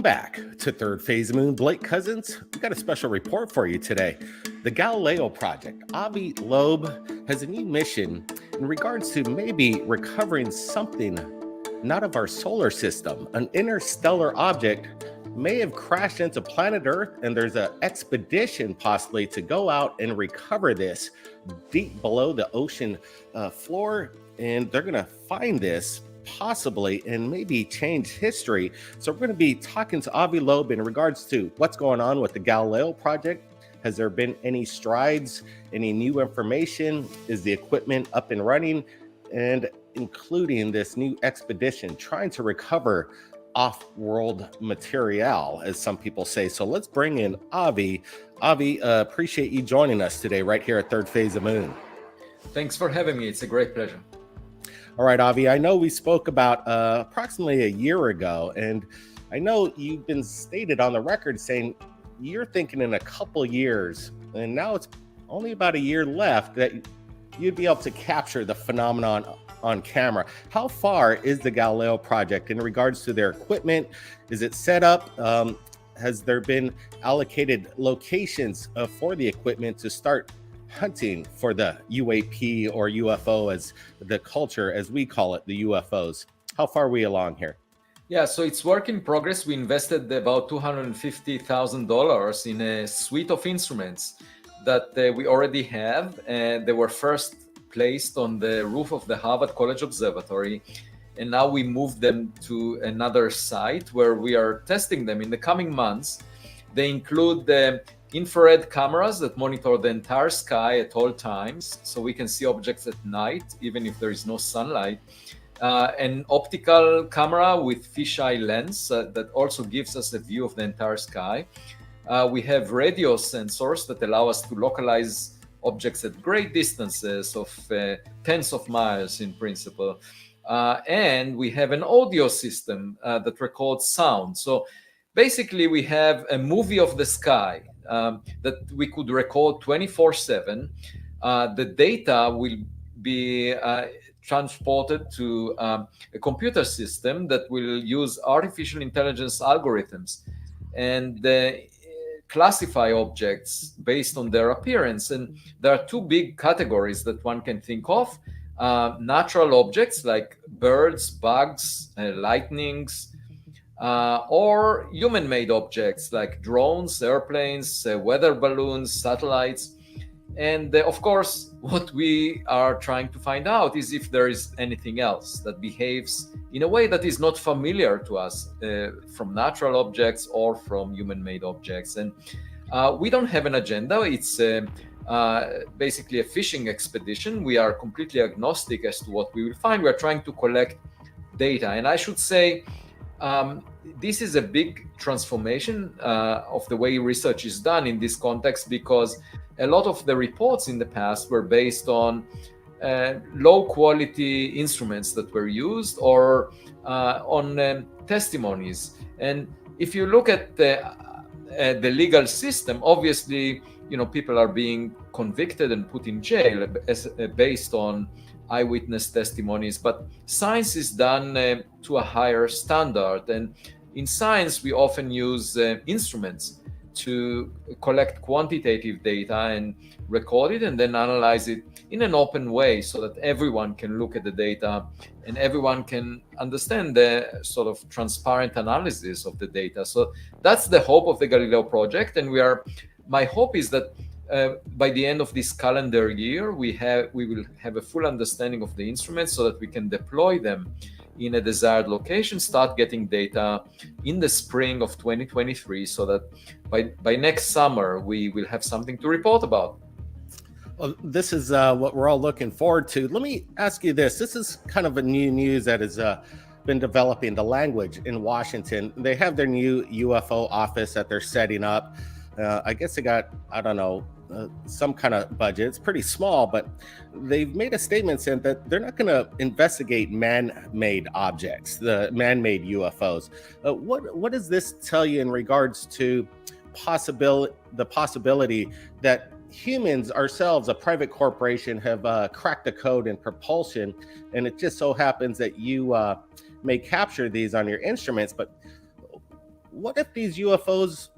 back to Third Phase Moon. Blake Cousins, we got a special report for you today. The Galileo project, Avi Loeb, has a new mission in regards to maybe recovering something not of our solar system. An interstellar object may have crashed into planet Earth, and there's an expedition possibly to go out and recover this deep below the ocean floor, and they're going to find this possibly and maybe change history. So we're going to be talking to Avi Loeb in regards to what's going on with the Galileo project. Has there been any strides, any new information? Is the equipment up and running? And including this new expedition trying to recover off-world material, as some people say. So let's bring in Avi. Avi, appreciate you joining us today right here at Third Phase of Moon. Thanks for having me. It's a great pleasure. All right, Avi, I know we spoke about approximately a year ago, and I know you've been stated on the record saying you're thinking in a couple years, and now it's only about a year left, that you'd be able to capture the phenomenon on camera. How far is the Galileo project in regards to their equipment? Is it set up? Has there been allocated locations for the equipment to start hunting for the UAP or UFO, as the culture, as we call it, the UFOs? How far are we along here? Yeah, so it's work in progress. We invested about $250,000 in a suite of instruments that we already have, and they were first placed on the roof of the Harvard College Observatory, and now we moved them to another site where we are testing them in the coming months. They include the infrared cameras that monitor the entire sky at all times, so we can see objects at night, even if there is no sunlight. An optical camera with fisheye lens that also gives us a view of the entire sky. We have radio sensors that allow us to localize objects at great distances of tens of miles in principle. And we have an audio system that records sound. So basically we have a movie of the sky that we could record 24/7. The data will be transported to a computer system that will use artificial intelligence algorithms and classify objects based on their appearance. And there are two big categories that one can think of. Natural objects like birds, bugs, lightnings, or human-made objects like drones, airplanes, weather balloons, satellites. And of course, what we are trying to find out is if there is anything else that behaves in a way that is not familiar to us from natural objects or from human-made objects. And we don't have an agenda. It's basically a fishing expedition. We are completely agnostic as to what we will find. We're trying to collect data. And I should say, this is a big transformation of the way research is done in this context, because a lot of the reports in the past were based on low quality instruments that were used or on testimonies. And if you look at the legal system, obviously, people are being convicted and put in jail based on eyewitness testimonies, but science is done to a higher standard. And in science, we often use instruments to collect quantitative data and record it and then analyze it in an open way so that everyone can look at the data and everyone can understand the sort of transparent analysis of the data. So that's the hope of the Galileo project. And my hope is that by the end of this calendar year, we will have a full understanding of the instruments so that we can deploy them in a desired location, start getting data in the spring of 2023, so that by next summer, we will have something to report about. Well, this is what we're all looking forward to. Let me ask you this. This is kind of a new news that has been developing, the language in Washington. They have their new UFO office that they're setting up. I guess they got, some kind of budget. It's pretty small, but they've made a statement saying that they're not going to investigate man-made objects, the man-made UFOs. What does this tell you in regards to the possibility that humans ourselves, a private corporation, have cracked the code in propulsion, and it just so happens that you may capture these on your instruments, but what if these UFOs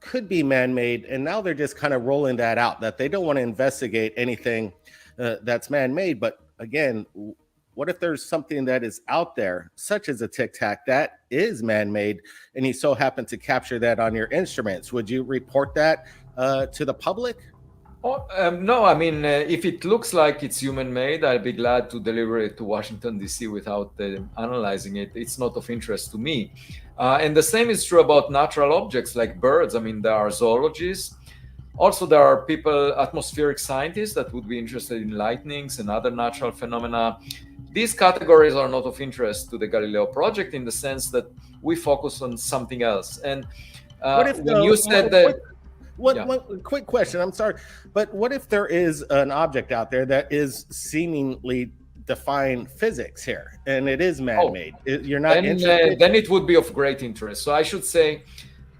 could be man-made, and now they're just kind of rolling that out, that they don't want to investigate anything that's man-made? But again, what if there's something that is out there, such as a Tic Tac, that is man-made, and you so happen to capture that on your instruments? Would you report that to the public? No, I mean, if it looks like it's human-made, I'll be glad to deliver it to Washington, D.C. without analyzing it. It's not of interest to me. And the same is true about natural objects like birds. I mean, there are zoologists. Also, there are people, atmospheric scientists, that would be interested in lightnings and other natural phenomena. These categories are not of interest to the Galileo project in the sense that we focus on something else. And when you said that... One quick question. I'm sorry, but what if there is an object out there that is seemingly defying physics here, and it is man-made? You're not interested? Then it would be of great interest. So I should say,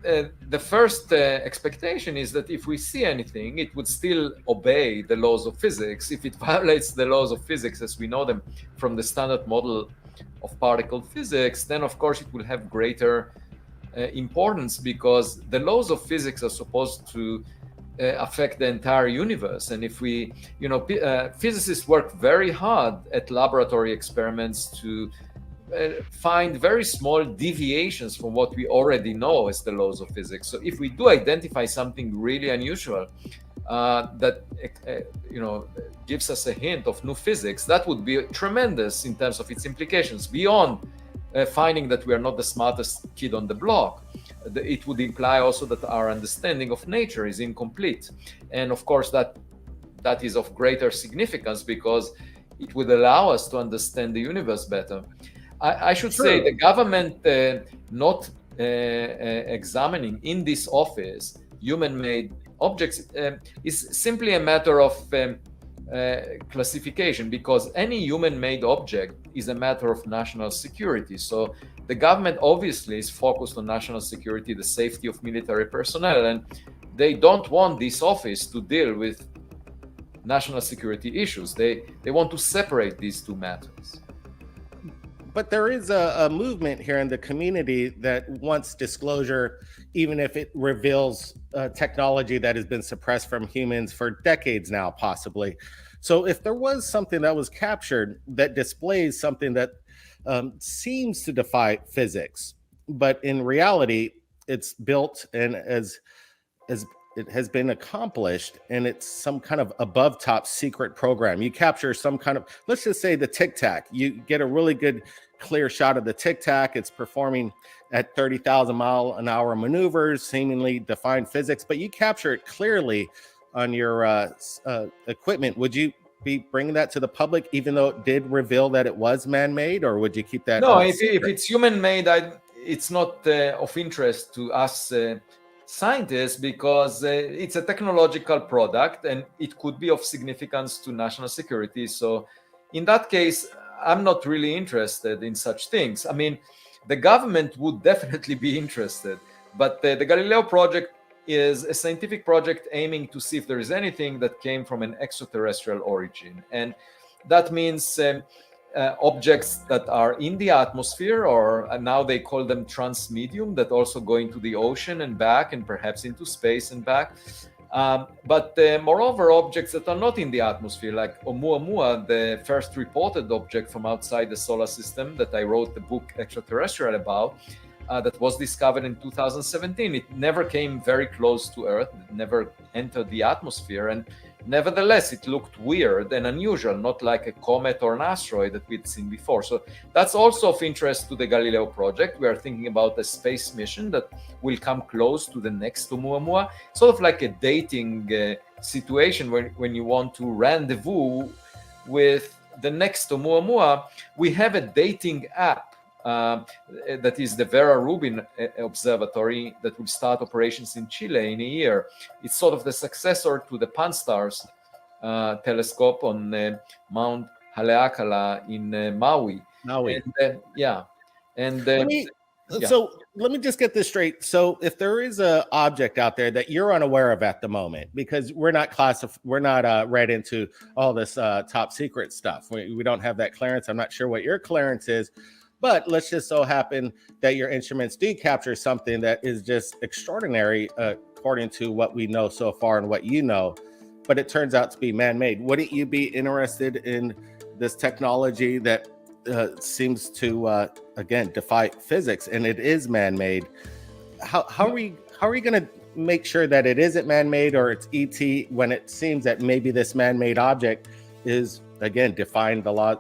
the first expectation is that if we see anything, it would still obey the laws of physics. If it violates the laws of physics as we know them from the standard model of particle physics, then of course it will have greater importance, because the laws of physics are supposed to affect the entire universe. And if we, physicists work very hard at laboratory experiments to find very small deviations from what we already know as the laws of physics. So if we do identify something really unusual that gives us a hint of new physics, that would be tremendous in terms of its implications beyond finding that we are not the smartest kid on the block. It would imply also that our understanding of nature is incomplete. And of course, that is of greater significance because it would allow us to understand the universe better. I should say the government not examining in this office human-made objects is simply a matter of classification, because any human-made object is a matter of national security. So the government obviously is focused on national security, the safety of military personnel, and they don't want this office to deal with national security issues. They want to separate these two matters. But there is a movement here in the community that wants disclosure, even if it reveals technology that has been suppressed from humans for decades now, possibly. So if there was something that was captured that displays something that seems to defy physics, but in reality, it's built and as it has been accomplished, and it's some kind of above top secret program. You capture some kind of, let's just say the Tic Tac. You get a really good clear shot of the Tic Tac. It's performing at 30,000-mile-an-hour maneuvers, seemingly defying physics, but you capture it clearly on your equipment. Would you be bringing that to the public, even though it did reveal that it was man-made, or would you keep that? No, if it's human-made, it's not of interest to us scientists, because it's a technological product and it could be of significance to national security. So in that case, I'm not really interested in such things. I mean, the government would definitely be interested, but the Galileo project is a scientific project aiming to see if there is anything that came from an extraterrestrial origin. And that means objects that are in the atmosphere, or now they call them transmedium, that also go into the ocean and back, and perhaps into space and back. But moreover, objects that are not in the atmosphere, like Oumuamua, the first reported object from outside the solar system that I wrote the book Extraterrestrial about, that was discovered in 2017. It never came very close to Earth, it never entered the atmosphere, and nevertheless, it looked weird and unusual, not like a comet or an asteroid that we'd seen before. So that's also of interest to the Galileo project. We are thinking about a space mission that will come close to the next Oumuamua, sort of like a dating situation when you want to rendezvous with the next Oumuamua. We have a dating app that is the Vera Rubin Observatory that will start operations in Chile in a year. It's sort of the successor to the Pan-STARRS telescope on Mount Haleakala in Maui. So let me just get this straight. So if there is an object out there that you're unaware of at the moment, because we're not read into all this top secret stuff. We don't have that clearance. I'm not sure what your clearance is. But let's just so happen that your instruments do capture something that is just extraordinary, according to what we know so far and what you know. But it turns out to be man-made. Wouldn't you be interested in this technology that seems to again defy physics, and it is man-made? How are we going to make sure that it isn't man-made or it's ET when it seems that maybe this man-made object is again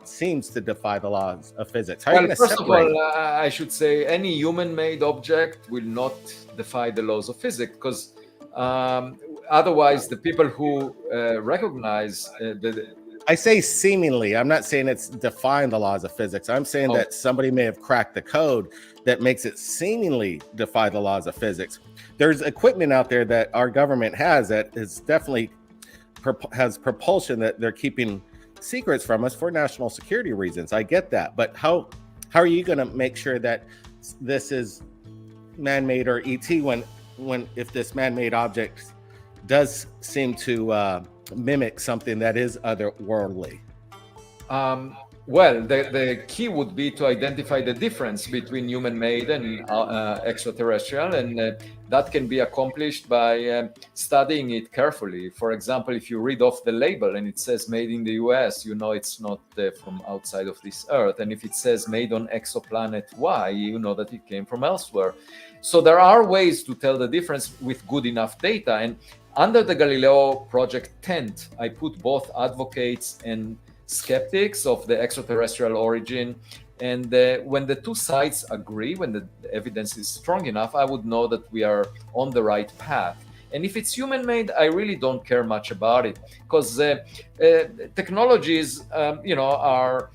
seems to defy the laws of physics? How are you going to First separate? of all, I should say any human-made object will not defy the laws of physics, because otherwise the people who recognize I say seemingly. I'm not saying it's defying the laws of physics. I'm saying that somebody may have cracked the code that makes it seemingly defy the laws of physics. There's equipment out there that our government has that is definitely has propulsion that they're keeping secrets from us for national security reasons. I get that, but how are you going to make sure that this is man-made or ET when if this man-made object does seem to mimic something that is otherworldly? Well, the key would be to identify the difference between human-made and extraterrestrial, and that can be accomplished by studying it carefully. For example, if you read off the label and it says made in the US, you know it's not from outside of this Earth. And if it says made on exoplanet Y, you know that it came from elsewhere. So there are ways to tell the difference with good enough data. And under the Galileo project tent, I put both advocates and skeptics of the extraterrestrial origin. And when the two sides agree, when the evidence is strong enough, I would know that we are on the right path. And if it's human-made, I really don't care much about it, because technologies, are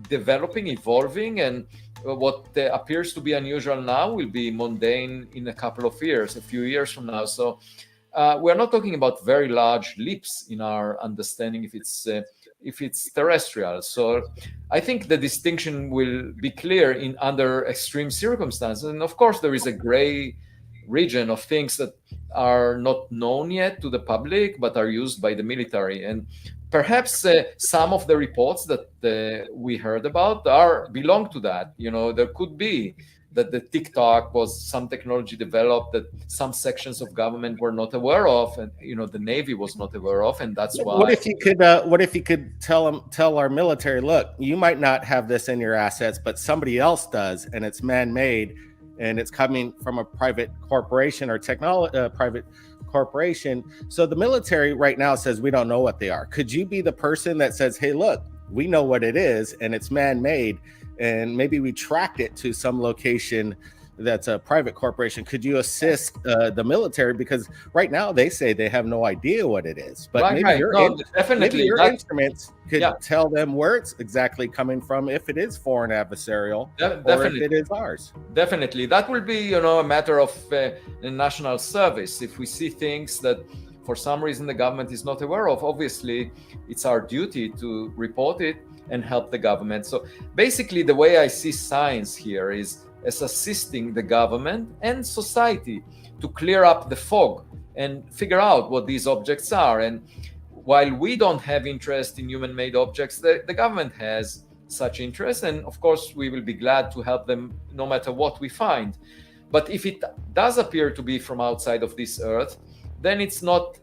developing, evolving, and what appears to be unusual now will be mundane in a couple of years, a few years from now. So we're not talking about very large leaps in our understanding if it's terrestrial. So I think the distinction will be clear under extreme circumstances. And of course, there is a gray region of things that are not known yet to the public, but are used by the military. And perhaps some of the reports that we heard about belong to that. There could be that the TikTok was some technology developed that some sections of government were not aware of, and the Navy was not aware of, and that's why. What if you could tell our military, look, you might not have this in your assets, but somebody else does, and it's man-made, and it's coming from a private corporation or private corporation. So the military right now says we don't know what they are. Could you be the person that says, hey, look, we know what it is, and it's man-made, and maybe we tracked it to some location that's a private corporation? Could you assist the military? Because right now they say they have no idea what it is, but maybe your instruments could tell them where it's exactly coming from, if it is foreign adversarial or if it is ours. Definitely. That will be, a matter of national service. If we see things that for some reason the government is not aware of, obviously it's our duty to report it and help the government. So basically the way I see science here is as assisting the government and society to clear up the fog and figure out what these objects are. And while we don't have interest in human-made objects, the government has such interest, and of course we will be glad to help them no matter what we find. But if it does appear to be from outside of this Earth, then it's not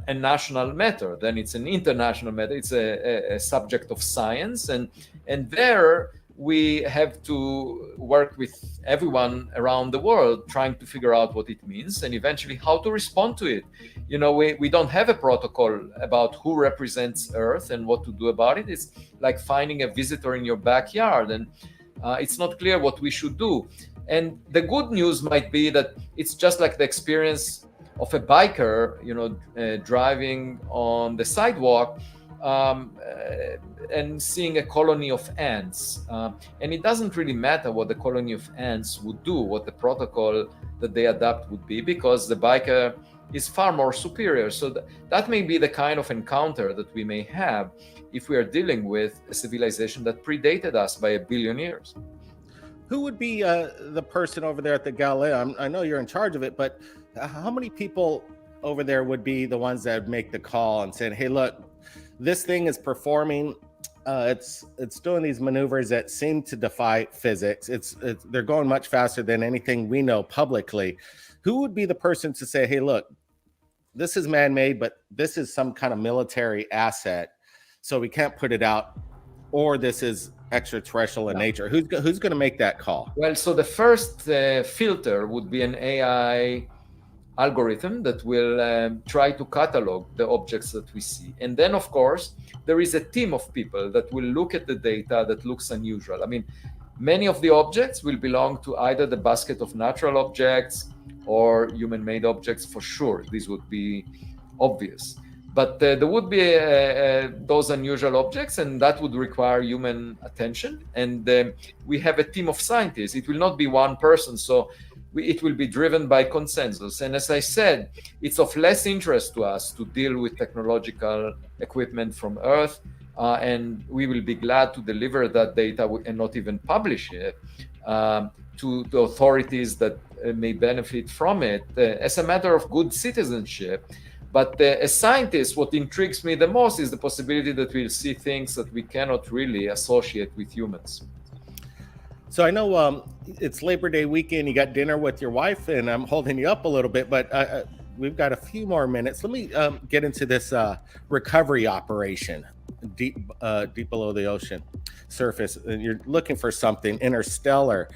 a national matter, then it's an international matter. It's a subject of science, and there we have to work with everyone around the world trying to figure out what it means and eventually how to respond to it. We don't have a protocol about who represents Earth and what to do about it. It's like finding a visitor in your backyard, and it's not clear what we should do. And the good news might be that it's just like the experience of a biker, driving on the sidewalk and seeing a colony of ants. And it doesn't really matter what the colony of ants would do, what the protocol that they adopt would be, because the biker is far more superior. So that may be the kind of encounter that we may have if we are dealing with a civilization that predated us by 1 billion years. Who would be the person over there at the Galileo? I know you're in charge of it, but how many people over there would be the ones that would make the call and saying, hey, look, this thing is performing It's doing these maneuvers that seem to defy physics. They're going much faster than anything we know publicly. Who would be the person to say, "Hey, look, this is man-made, but this is some kind of military asset, so we can't put it out," or "This is extraterrestrial in nature"? Who's going to make that call? Well, so the first filter would be an AI algorithm that will try to catalog the objects that we see. And then, of course, there is a team of people that will look at the data that looks unusual. I mean, many of the objects will belong to either the basket of natural objects or human-made objects for sure. This would be obvious. But there would be those unusual objects, and that would require human attention. And we have a team of scientists. It will not be one person. So it will be driven by consensus. And as I said, it's of less interest to us to deal with technological equipment from Earth. And we will be glad to deliver that data and not even publish it to the authorities that may benefit from it as a matter of good citizenship. But as scientists, what intrigues me the most is the possibility that we'll see things that we cannot really associate with humans. So I know it's Labor Day weekend. You got dinner with your wife, and I'm holding you up a little bit, but we've got a few more minutes. Let me get into this recovery operation deep below the ocean surface. And you're looking for something interstellar.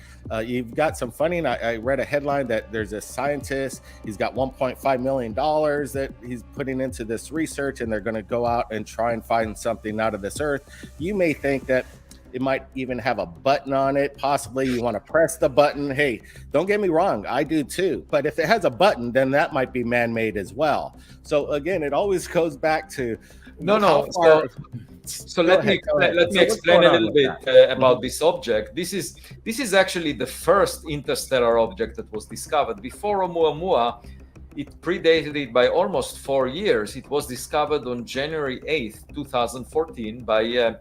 You've got some funding. I read a headline that there's a scientist. He's got $1.5 million that he's putting into this research, and they're going to go out and try and find something out of this Earth. You may think that it might even have a button on it. Possibly you want to press the button. Hey, don't get me wrong, I do too. But if it has a button, then that might be man-made as well. So again, it always goes back to So let me explain a little bit about this object. This is actually the first interstellar object that was discovered. Before Oumuamua, it predated it by almost 4 years. It was discovered on January 8th, 2014 by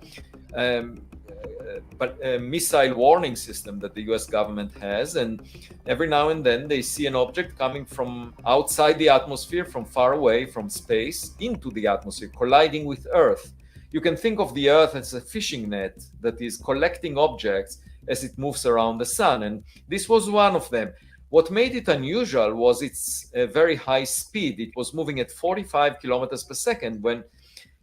a missile warning system that the US government has. And every now and then they see an object coming from outside the atmosphere, from far away, from space, into the atmosphere, colliding with Earth. You can think of the Earth as a fishing net that is collecting objects as it moves around the sun. And this was one of them. What made it unusual was its very high speed. It was moving at 45 kilometers per second when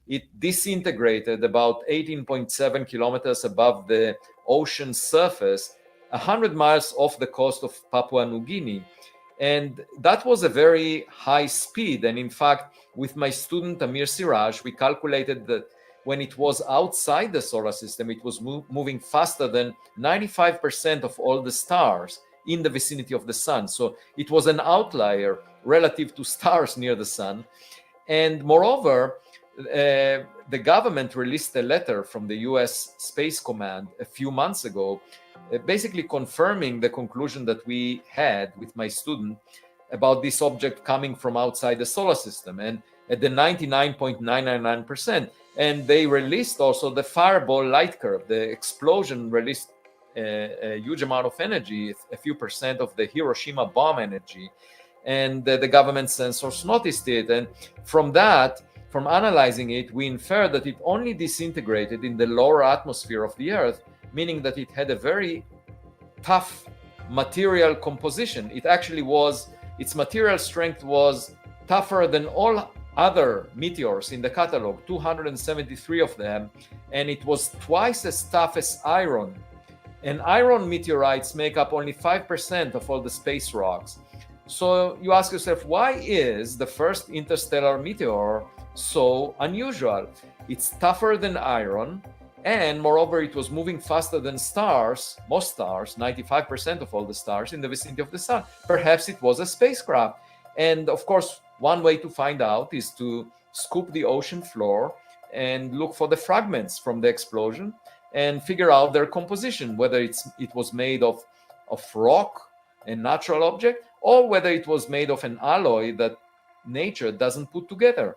it disintegrated about 18.7 kilometers above the ocean surface, 100 miles off the coast of Papua New Guinea. And that was a very high speed. And in fact, with my student Amir Siraj, we calculated that when it was outside the solar system, it was moving faster than 95% of all the stars in the vicinity of the sun. So it was an outlier relative to stars near the sun. And moreover, the government released a letter from the US Space Command a few months ago, basically confirming the conclusion that we had with my student about this object coming from outside the solar system, and at the 99.999%. And they released also the fireball light curve. The explosion released a huge amount of energy, a few percent of the Hiroshima bomb energy. And the government sensors noticed it. And from that, from analyzing it, we infer that it only disintegrated in the lower atmosphere of the Earth, meaning that it had a very tough material composition. It actually was, its material strength was tougher than all other meteors in the catalog, 273 of them, and it was twice as tough as iron. And iron meteorites make up only 5% of all the space rocks. So you ask yourself, why is the first interstellar meteor so unusual? It's tougher than iron, and moreover, it was moving faster than stars, most stars, 95% of all the stars in the vicinity of the sun. Perhaps it was a spacecraft. And of course, one way to find out is to scoop the ocean floor and look for the fragments from the explosion and figure out their composition, whether it was made of rock, a natural object, or whether it was made of an alloy that nature doesn't put together.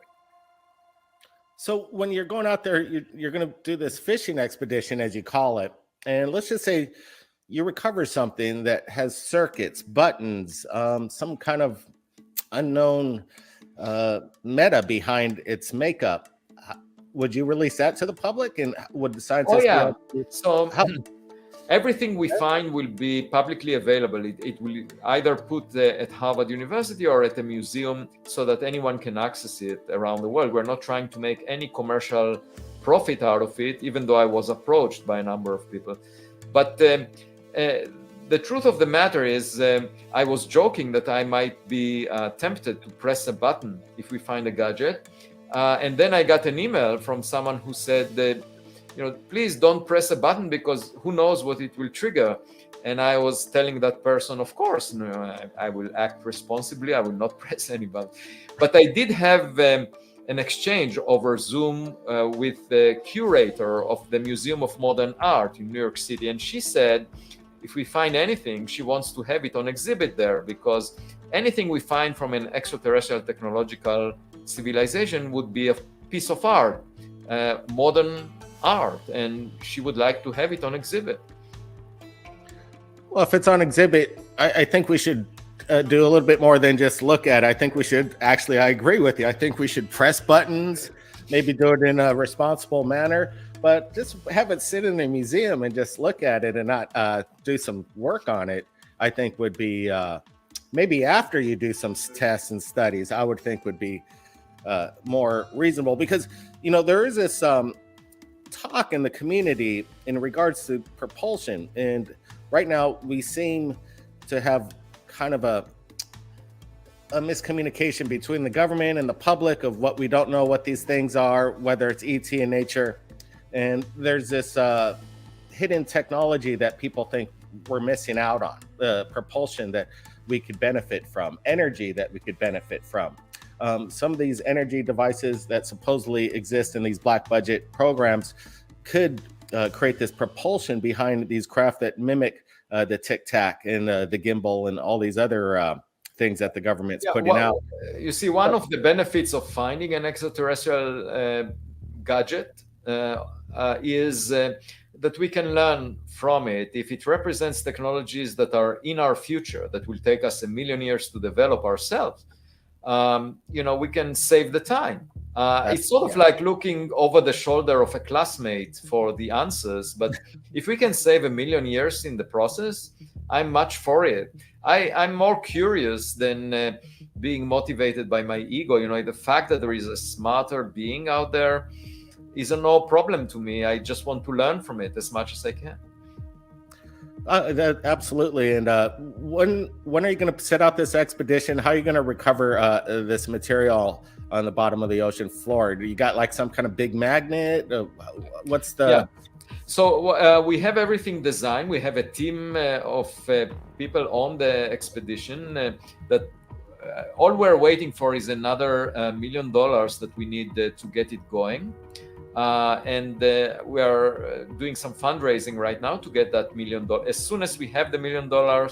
So when you're going out there, you're going to do this fishing expedition, as you call it. And let's just say you recover something that has circuits, buttons, some kind of unknown meta behind its makeup. would you release that to the public, and would the Oh scientists be yeah. able to? So How, everything we find will be publicly available. It will either put at Harvard University or at a museum so that anyone can access it around the world. We're not trying to make any commercial profit out of it, even though I was approached by a number of people. But the truth of the matter is, I was joking that I might be tempted to press a button if we find a gadget. And then I got an email from someone who said that, please don't press a button because who knows what it will trigger. And I was telling that person, of course, no, I will act responsibly. I will not press any button. But I did have an exchange over Zoom with the curator of the Museum of Modern Art in New York City. And she said, if we find anything, she wants to have it on exhibit there, because anything we find from an extraterrestrial technological civilization would be a piece of art, modern art, and she would like to have it on exhibit. well, if it's on exhibit, I think we should do a little bit more than just look at it. I think we should actually, I agree with you. I think we should press buttons, maybe do it in a responsible manner, but just have it sit in a museum and just look at it and not do some work on it, I think would be, maybe after you do some tests and studies, I would think would be more reasonable, because, there is this talk in the community in regards to propulsion. And right now we seem to have kind of a miscommunication between the government and the public of what we don't know what these things are, whether it's ET in nature. And there's this hidden technology that people think we're missing out on, the propulsion that we could benefit from, energy that we could benefit from. Some of these energy devices that supposedly exist in these black budget programs could create this propulsion behind these craft that mimic the Tic Tac and the gimbal and all these other things that the government's putting out. You see, one of the benefits of finding an extraterrestrial gadget is that we can learn from it. If it represents technologies that are in our future, that will take us 1 million years to develop ourselves, we can save the time. It's sort of like looking over the shoulder of a classmate for the answers. But if we can save 1 million years in the process, I'm much for it. I'm more curious than being motivated by my ego. The fact that there is a smarter being out there is a no problem to me. I just want to learn from it as much as I can. Absolutely. And when are you going to set out this expedition? How are you going to recover this material on the bottom of the ocean floor? Do you got like some kind of big magnet? What's the... Yeah. So we have everything designed. We have a team of people on the expedition that all we're waiting for is another $1 million that we need to get it going. And we are doing some fundraising right now to get that $1 million. As soon as we have the $1 million,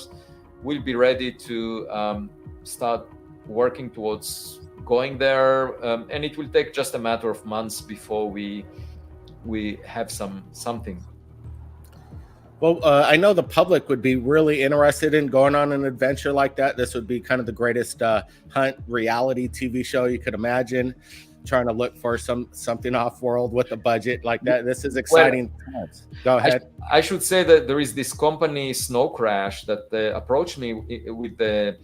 we'll be ready to start working towards going there. And it will take just a matter of months before we have something. Well, I know the public would be really interested in going on an adventure like that. This would be kind of the greatest hunt reality TV show you could imagine. Trying to look for something off-world with a budget like that. This is exciting times. Go ahead. I should say that there is this company, Snow Crash, that approached me with the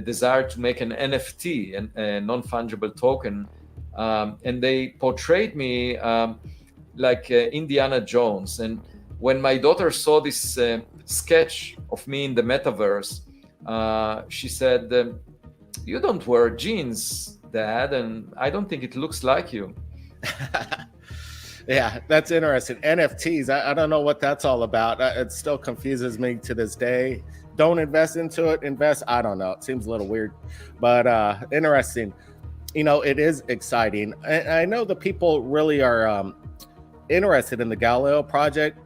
desire to make an NFT, a non-fungible token, and they portrayed me like Indiana Jones. And when my daughter saw this sketch of me in the metaverse, she said, "You don't wear jeans, Dad, and I don't think it looks like you." Yeah, that's interesting. NFTs, I don't know what that's all about. It still confuses me to this day. Don't invest into it. Invest, I don't know. It seems a little weird, but interesting. It is exciting. I know the people really are interested in the Galileo project,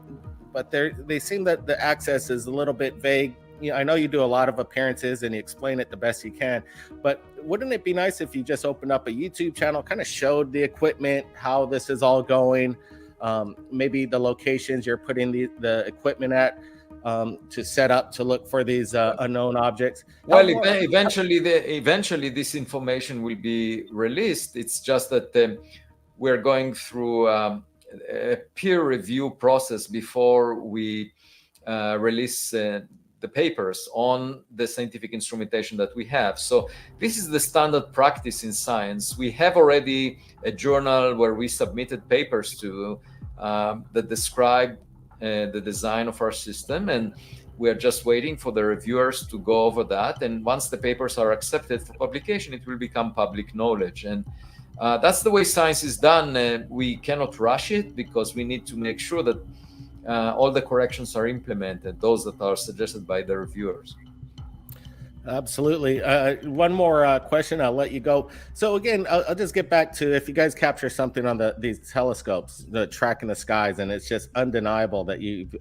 but they seem that the access is a little bit vague. I know you do a lot of appearances and you explain it the best you can, but wouldn't it be nice if you just opened up a YouTube channel, kind of showed the equipment, how this is all going, maybe the locations you're putting the equipment at to set up to look for these unknown objects? Well, eventually this information will be released. It's just that we're going through a peer review process before we release the papers on the scientific instrumentation that we have. So this is the standard practice in science. We have already a journal where we submitted papers to that describe the design of our system, and we are just waiting for the reviewers to go over that. And once the papers are accepted for publication, it will become public knowledge. And that's the way science is done. We cannot rush it because we need to make sure that all the corrections are implemented, those that are suggested by the reviewers. Absolutely. One more question, I'll let you go. So again, I'll just get back to, if you guys capture something on these telescopes, the track in the skies, and it's just undeniable that you've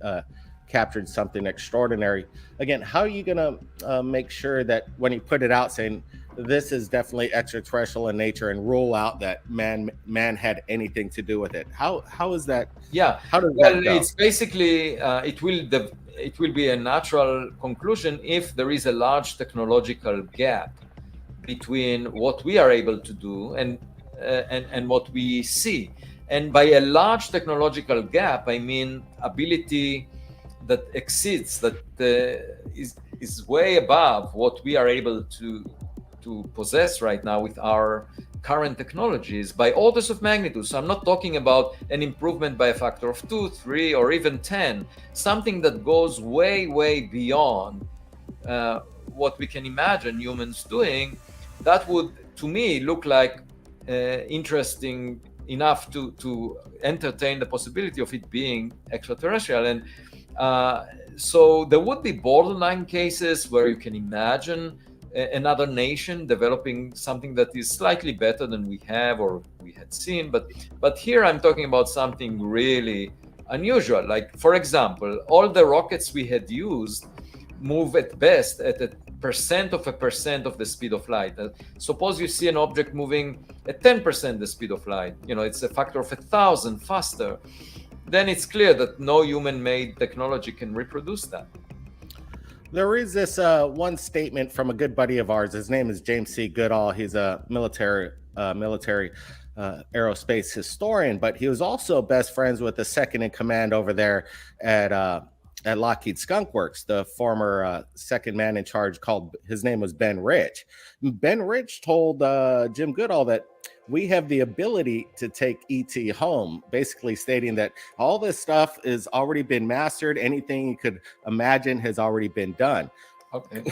captured something extraordinary. Again, how are you going to make sure that when you put it out saying this is definitely extraterrestrial in nature, and rule out that man had anything to do with it? How is that? Yeah. How does that go? It's basically it will be a natural conclusion if there is a large technological gap between what we are able to do and what we see. And by a large technological gap, I mean ability that exceeds, that is way above what we are able to possess right now with our current technologies by orders of magnitude. So I'm not talking about an improvement by a factor of 2, 3, or even 10, something that goes way, way beyond what we can imagine humans doing. That would, to me, look like interesting enough to entertain the possibility of it being extraterrestrial. And so there would be borderline cases where you can imagine another nation developing something that is slightly better than we have or we had seen, but here I'm talking about something really unusual. Like, for example, all the rockets we had used move at best at a percent of the speed of light. Suppose you see an object moving at 10% the speed of light, it's a factor of 1,000 faster, then it's clear that no human-made technology can reproduce that. There is this one statement from a good buddy of ours. His name is James C. Goodall. He's a military aerospace historian, but he was also best friends with the second in command over there at Lockheed Skunk Works, the former second man in charge. His name was Ben Rich. Ben Rich told Jim Goodall that we have the ability to take ET home, basically stating that all this stuff has already been mastered. Anything you could imagine has already been done. Okay.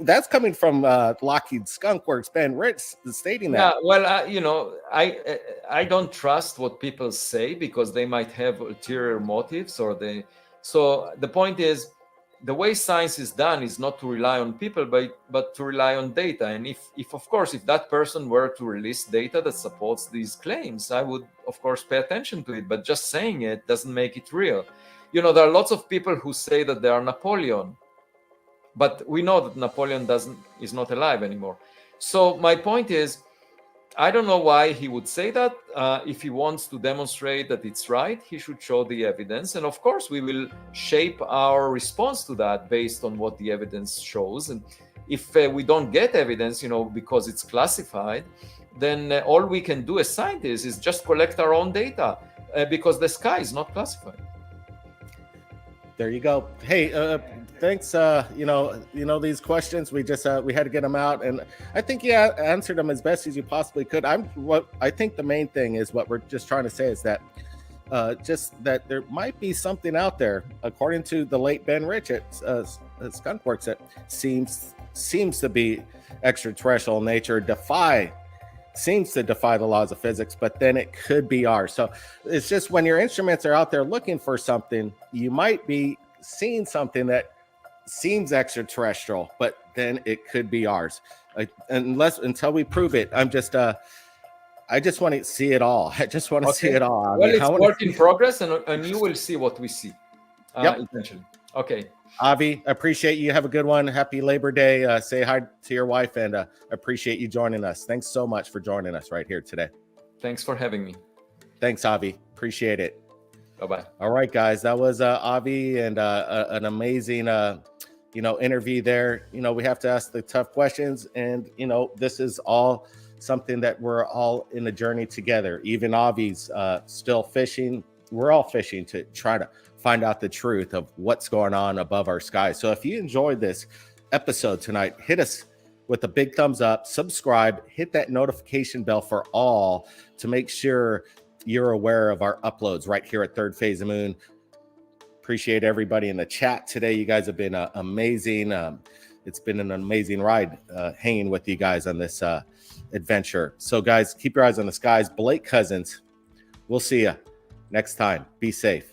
That's coming from Lockheed Skunk Works, Ben Rich stating that. Yeah, well, I don't trust what people say because they might have ulterior motives, so the point is, the way science is done is not to rely on people, but to rely on data. And if of course, if that person were to release data that supports these claims, I would, of course, pay attention to it. But just saying it doesn't make it real. There are lots of people who say that they are Napoleon, but we know that Napoleon is not alive anymore. So my point is, I don't know why he would say that. If he wants to demonstrate that it's right, he should show the evidence. And of course, we will shape our response to that based on what the evidence shows. And if we don't get evidence, because it's classified, then all we can do as scientists is just collect our own data because the sky is not classified. There you go. Hey, thanks. These questions, we had to get them out, and I think you answered them as best as you possibly could. I think the main thing is what we're just trying to say is that just that there might be something out there, according to the late Ben Rich at Skunk Works, that seems to be extraterrestrial in nature, seems to defy the laws of physics, but then it could be ours. So it's just when your instruments are out there looking for something, you might be seeing something that seems extraterrestrial, but then it could be ours. Until we prove it, I just want to see it all. I just want to see it all. Well, it's work in progress, and you will see what we see eventually. Okay. Avi, appreciate you. Have a good one. Happy Labor Day. Say hi to your wife, and appreciate you joining us. Thanks so much for joining us right here today. Thanks for having me. Thanks, Avi. Appreciate it. Bye-bye. All right, guys. That was Avi, and an amazing, interview there. We have to ask the tough questions, and, this is all something that we're all in a journey together. Even Avi's still fishing. We're all fishing to try to find out the truth of what's going on above our sky. So if you enjoyed this episode tonight, hit us with a big thumbs up, subscribe, hit that notification bell for all to make sure you're aware of our uploads right here at Third Phase of Moon. Appreciate everybody in the chat today. You guys have been amazing. It's been an amazing ride hanging with you guys on this adventure. So guys, keep your eyes on the skies. Blake Cousins, we'll see you next time. Be safe.